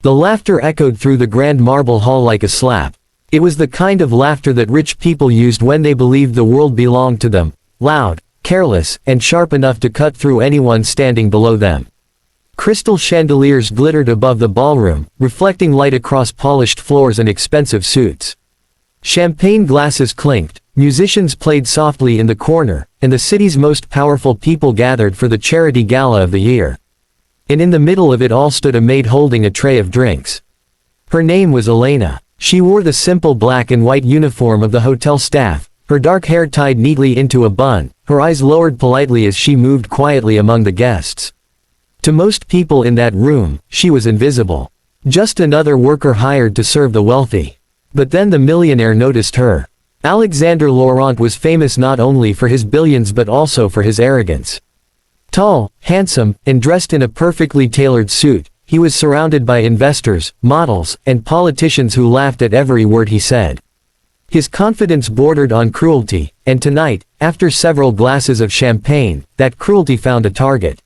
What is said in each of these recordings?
The laughter echoed through the grand marble hall like a slap. It was the kind of laughter that rich people used when they believed the world belonged to them, loud, careless, and sharp enough to cut through anyone standing below them. Crystal chandeliers glittered above the ballroom, reflecting light across polished floors and expensive suits. Champagne glasses clinked, musicians played softly in the corner, and the city's most powerful people gathered for the charity gala of the year. And in the middle of it all stood a maid holding a tray of drinks. Her name was Elena. She wore the simple black and white uniform of the hotel staff, her dark hair tied neatly into a bun, her eyes lowered politely as she moved quietly among the guests. To most people in that room, she was invisible. Just another worker hired to serve the wealthy. But then the millionaire noticed her. Alexander Laurent was famous not only for his billions but also for his arrogance. Tall, handsome, and dressed in a perfectly tailored suit, he was surrounded by investors, models, and politicians who laughed at every word he said. His confidence bordered on cruelty, and tonight, after several glasses of champagne, that cruelty found a target.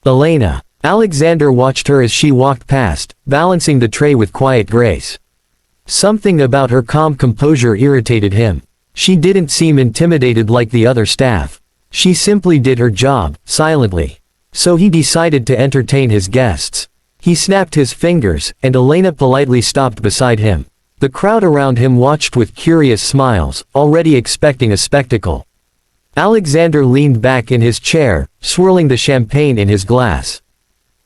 Elena. Alexander watched her as she walked past, balancing the tray with quiet grace. Something about her calm composure irritated him. She didn't seem intimidated like the other staff. She simply did her job, silently. So he decided to entertain his guests. He snapped his fingers, and Elena politely stopped beside him. The crowd around him watched with curious smiles, already expecting a spectacle. Alexander leaned back in his chair, swirling the champagne in his glass.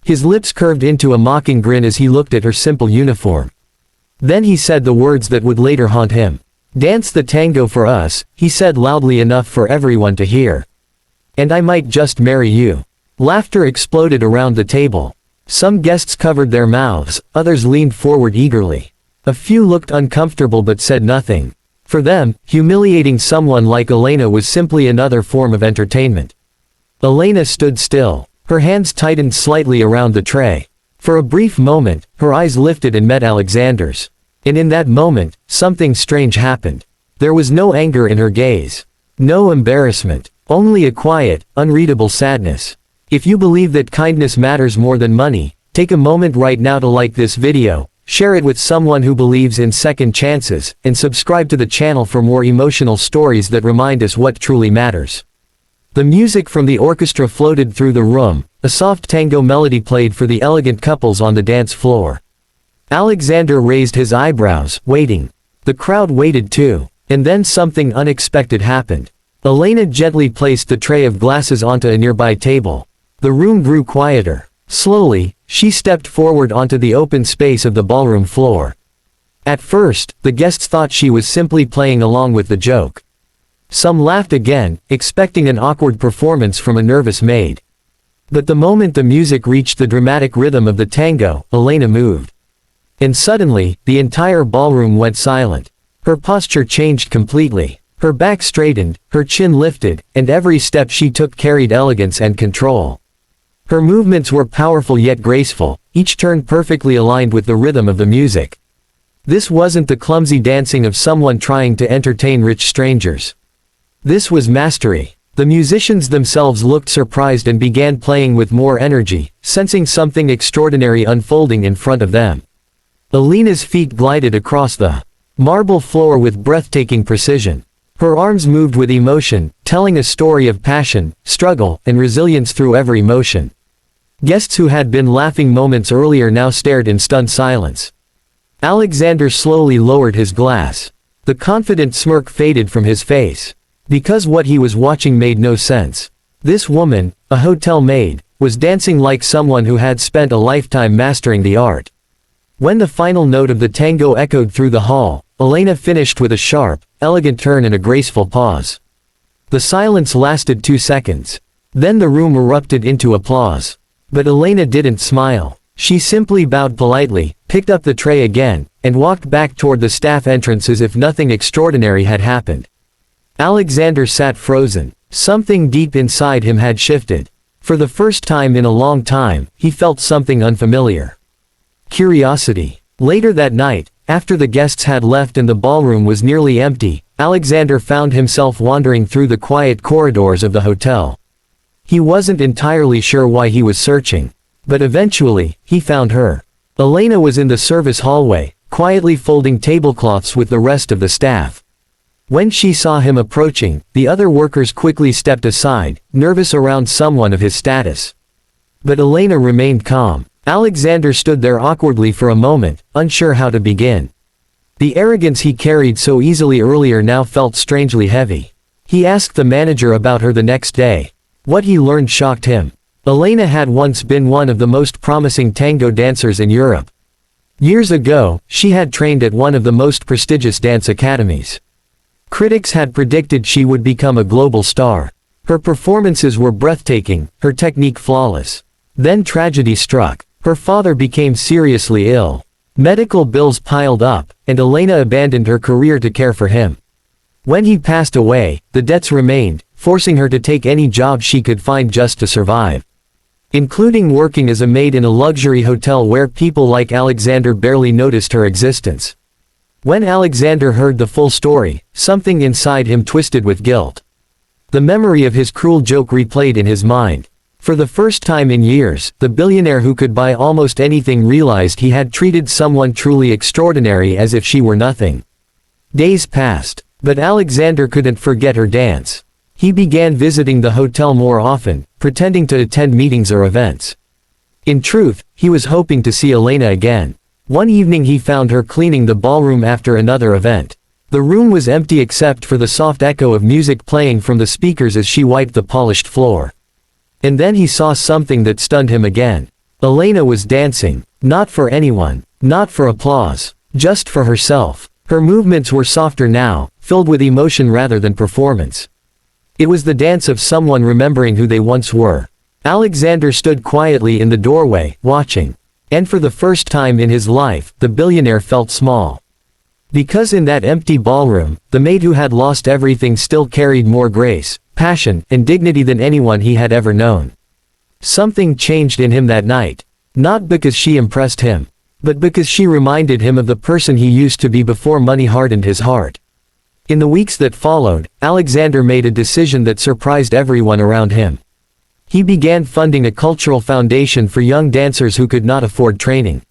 His lips curved into a mocking grin as he looked at her simple uniform. Then he said the words that would later haunt him. "Dance the tango for us," he said loudly enough for everyone to hear. "And I might just marry you." Laughter exploded around the table. Some guests covered their mouths, others leaned forward eagerly. A few looked uncomfortable but said nothing. For them, humiliating someone like Elena was simply another form of entertainment. Elena stood still. Her hands tightened slightly around the tray. For a brief moment, her eyes lifted and met Alexander's. And in that moment, something strange happened. There was no anger in her gaze. No embarrassment. Only a quiet, unreadable sadness. If you believe that kindness matters more than money, take a moment right now to like this video, share it with someone who believes in second chances, and subscribe to the channel for more emotional stories that remind us what truly matters. The music from the orchestra floated through the room, a soft tango melody played for the elegant couples on the dance floor. Alexander raised his eyebrows, waiting. The crowd waited too. And then something unexpected happened. Elena gently placed the tray of glasses onto a nearby table. The room grew quieter. Slowly, she stepped forward onto the open space of the ballroom floor. At first, the guests thought she was simply playing along with the joke. Some laughed again, expecting an awkward performance from a nervous maid. But the moment the music reached the dramatic rhythm of the tango, Elena moved. And suddenly, the entire ballroom went silent. Her posture changed completely. Her back straightened, her chin lifted, and every step she took carried elegance and control. Her movements were powerful yet graceful, each turn perfectly aligned with the rhythm of the music. This wasn't the clumsy dancing of someone trying to entertain rich strangers. This was mastery. The musicians themselves looked surprised and began playing with more energy, sensing something extraordinary unfolding in front of them. Elena's feet glided across the marble floor with breathtaking precision. Her arms moved with emotion, telling a story of passion, struggle, and resilience through every motion. Guests who had been laughing moments earlier now stared in stunned silence. Alexander slowly lowered his glass. The confident smirk faded from his face. Because what he was watching made no sense. This woman, a hotel maid, was dancing like someone who had spent a lifetime mastering the art. When the final note of the tango echoed through the hall, Elena finished with a sharp, elegant turn and a graceful pause. The silence lasted 2 seconds. Then the room erupted into applause. But Elena didn't smile. She simply bowed politely, picked up the tray again, and walked back toward the staff entrance as if nothing extraordinary had happened. Alexander sat frozen. Something deep inside him had shifted. For the first time in a long time, he felt something unfamiliar. Curiosity. Later that night, after the guests had left and the ballroom was nearly empty, Alexander found himself wandering through the quiet corridors of the hotel. He wasn't entirely sure why he was searching. But eventually, he found her. Elena was in the service hallway, quietly folding tablecloths with the rest of the staff. When she saw him approaching, the other workers quickly stepped aside, nervous around someone of his status. But Elena remained calm. Alexander stood there awkwardly for a moment, unsure how to begin. The arrogance he carried so easily earlier now felt strangely heavy. He asked the manager about her the next day. What he learned shocked him. Elena had once been one of the most promising tango dancers in Europe. Years ago, she had trained at one of the most prestigious dance academies. Critics had predicted she would become a global star. Her performances were breathtaking, her technique flawless. Then tragedy struck. Her father became seriously ill. Medical bills piled up, and Elena abandoned her career to care for him. When he passed away, the debts remained, forcing her to take any job she could find just to survive. Including working as a maid in a luxury hotel where people like Alexander barely noticed her existence. When Alexander heard the full story, something inside him twisted with guilt. The memory of his cruel joke replayed in his mind. For the first time in years, the billionaire who could buy almost anything realized he had treated someone truly extraordinary as if she were nothing. Days passed, but Alexander couldn't forget her dance. He began visiting the hotel more often, pretending to attend meetings or events. In truth, he was hoping to see Elena again. One evening he found her cleaning the ballroom after another event. The room was empty except for the soft echo of music playing from the speakers as she wiped the polished floor. And then he saw something that stunned him again. Elena was dancing. Not for anyone. Not for applause. Just for herself. Her movements were softer now, filled with emotion rather than performance. It was the dance of someone remembering who they once were. Alexander stood quietly in the doorway, watching. And for the first time in his life, the billionaire felt small. Because in that empty ballroom, the maid who had lost everything still carried more grace, passion, and dignity than anyone he had ever known. Something changed in him that night. Not because she impressed him, but because she reminded him of the person he used to be before money hardened his heart. In the weeks that followed, Alexander made a decision that surprised everyone around him. He began funding a cultural foundation for young dancers who could not afford training.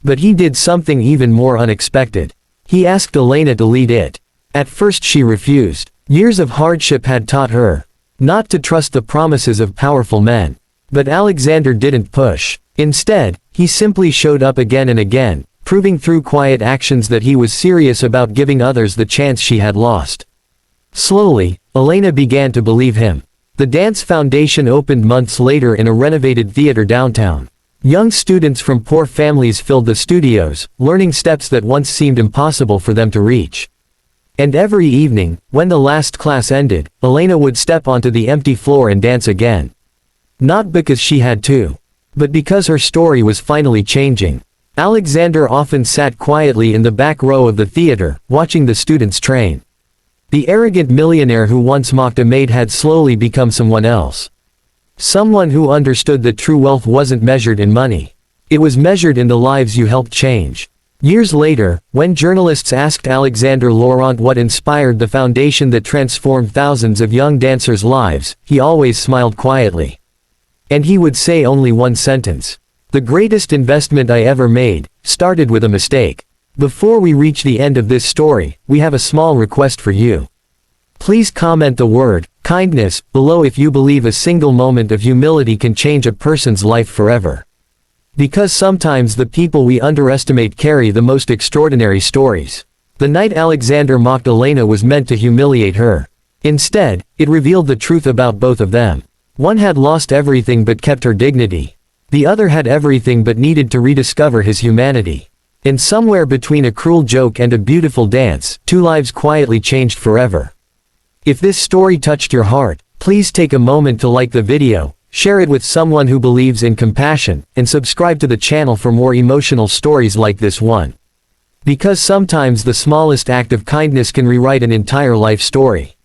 But he did something even more unexpected. He asked Elena to lead it. At first she refused. Years of hardship had taught her not to trust the promises of powerful men. But Alexander didn't push. Instead, he simply showed up again and again, proving through quiet actions that he was serious about giving others the chance she had lost. Slowly, Elena began to believe him. The dance foundation opened months later in a renovated theater downtown. Young students from poor families filled the studios, learning steps that once seemed impossible for them to reach. And every evening, when the last class ended, Elena would step onto the empty floor and dance again. Not because she had to, but because her story was finally changing. Alexander often sat quietly in the back row of the theater, watching the students train. The arrogant millionaire who once mocked a maid had slowly become someone else. Someone who understood that true wealth wasn't measured in money. It was measured in the lives you helped change. Years later, when journalists asked Alexander Laurent what inspired the foundation that transformed thousands of young dancers' lives, he always smiled quietly. And he would say only one sentence. The greatest investment I ever made started with a mistake. Before we reach the end of this story, we have a small request for you. Please comment the word kindness below if you believe a single moment of humility can change a person's life forever. Because sometimes the people we underestimate carry the most extraordinary stories. The night Alexander mocked Elena was meant to humiliate her. Instead, it revealed the truth about both of them. One had lost everything but kept her dignity. The other had everything but needed to rediscover his humanity. And somewhere between a cruel joke and a beautiful dance, two lives quietly changed forever. If this story touched your heart, please take a moment to like the video, share it with someone who believes in compassion, and subscribe to the channel for more emotional stories like this one. Because sometimes the smallest act of kindness can rewrite an entire life story.